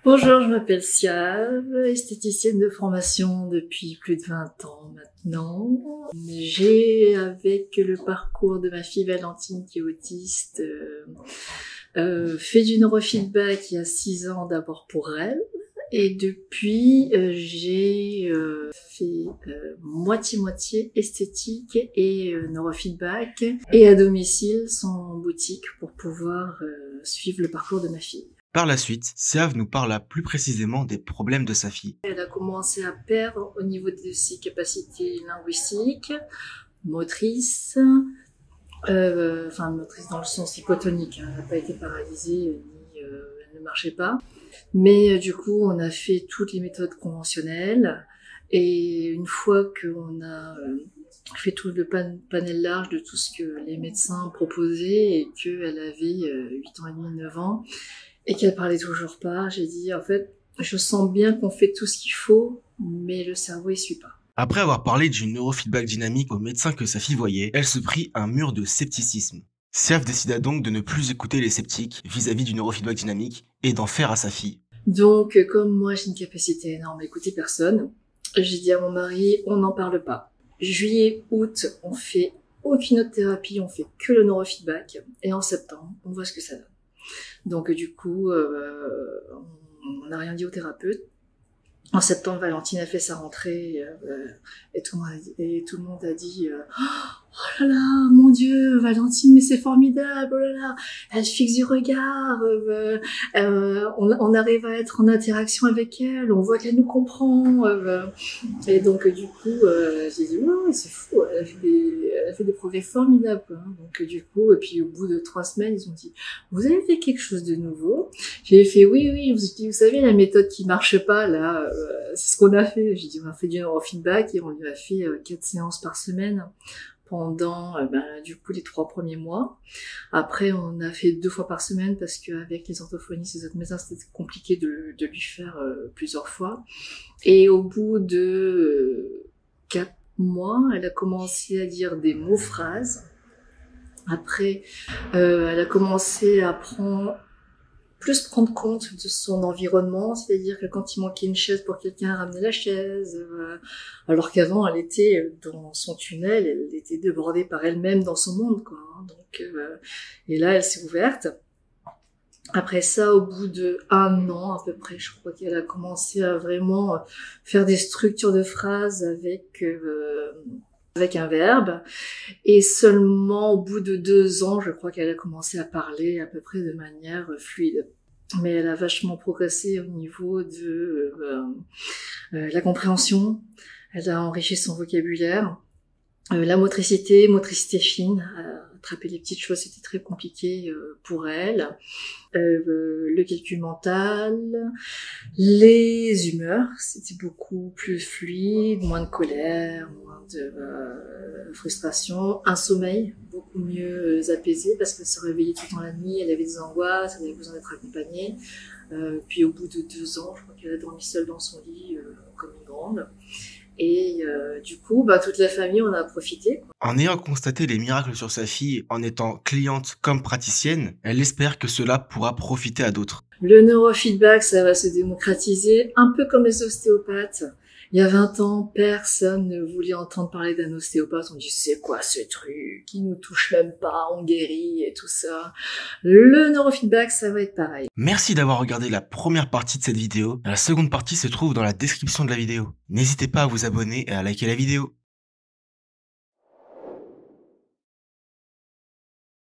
Bonjour, je m'appelle Siav, esthéticienne de formation depuis plus de 20 ans maintenant. J'ai, avec le parcours de ma fille Valentine qui est autiste, fait du neurofeedback il y a 6 ans d'abord pour elle. Et depuis, j'ai fait moitié-moitié esthétique et neurofeedback et à domicile sans boutique pour pouvoir suivre le parcours de ma fille. Par la suite, Siav nous parla plus précisément des problèmes de sa fille. Elle a commencé à perdre au niveau de ses capacités linguistiques, motrices, motrices dans le sens hypotonique, hein. Elle n'a pas été paralysée, ni elle ne marchait pas. Mais du coup, on a fait toutes les méthodes conventionnelles. Et une fois qu'on a fait tout le panel large de tout ce que les médecins proposaient et qu'elle avait 8 ans et demi, 9 ans, et qu'elle parlait toujours pas, j'ai dit, en fait, je sens bien qu'on fait tout ce qu'il faut, mais le cerveau, il suit pas. Après avoir parlé du neurofeedback dynamique au médecin que sa fille voyait, elle se prit un mur de scepticisme. Siav décida donc de ne plus écouter les sceptiques vis-à-vis du neurofeedback dynamique et d'en faire à sa fille. Donc, comme moi, j'ai une capacité énorme à écouter personne, j'ai dit à mon mari, on n'en parle pas. Juillet, août, on fait aucune autre thérapie, on fait que le neurofeedback, et en septembre, on voit ce que ça donne. Donc du coup, on n'a rien dit au thérapeute. En septembre, Valentine a fait sa rentrée et tout le monde a dit oh là là, mon Dieu, Valentine, mais c'est formidable, oh là là, elle fixe du regard, on arrive à être en interaction avec elle, on voit qu'elle nous comprend. Et donc du coup, j'ai dit ouais, c'est fou, elle a fait des progrès formidables, quoi. Donc du coup, et puis au bout de 3 semaines, ils ont dit vous avez fait quelque chose de nouveau. J'ai fait oui, vous savez la méthode qui marche pas là, c'est ce qu'on a fait. J'ai dit on a fait du neurofeedback et on lui a fait 4 séances par semaine pendant du coup les 3 premiers mois. Après on a fait 2 fois par semaine parce qu'avec les orthophonistes et les autres médecins c'était compliqué de lui faire plusieurs fois. Et au bout de 4 mois, elle a commencé à dire des mots-phrases. Après, elle a commencé à plus prendre compte de son environnement, c'est-à-dire que quand il manquait une chaise pour quelqu'un, elle ramenait la chaise, alors qu'avant elle était dans son tunnel, elle était débordée par elle-même dans son monde, quoi. Donc, et là elle s'est ouverte. Après ça, au bout de 1 an à peu près, je crois qu'elle a commencé à vraiment faire des structures de phrases avec un verbe, et seulement au bout de 2 ans, je crois qu'elle a commencé à parler à peu près de manière fluide. Mais elle a vachement progressé au niveau de la compréhension, elle a enrichi son vocabulaire, la motricité fine, attraper les petites choses, c'était très compliqué pour elle, le calcul mental, les humeurs, c'était beaucoup plus fluide, moins de colère, moins de frustration, un sommeil beaucoup mieux apaisé parce qu'elle se réveillait tout le temps la nuit, elle avait des angoisses, elle avait besoin d'être accompagnée. Puis au bout de 2 ans, je crois qu'elle a dormi seule dans son lit comme une grande. Et du coup, toute la famille en a profité. En ayant constaté les miracles sur sa fille, en étant cliente comme praticienne, elle espère que cela pourra profiter à d'autres. Le neurofeedback, ça va se démocratiser, un peu comme les ostéopathes. Il y a 20 ans, personne ne voulait entendre parler d'un ostéopathe. On dit, c'est quoi ce truc? Qui nous touche même pas, on guérit et tout ça. Le neurofeedback, ça va être pareil. Merci d'avoir regardé la première partie de cette vidéo. La seconde partie se trouve dans la description de la vidéo. N'hésitez pas à vous abonner et à liker la vidéo.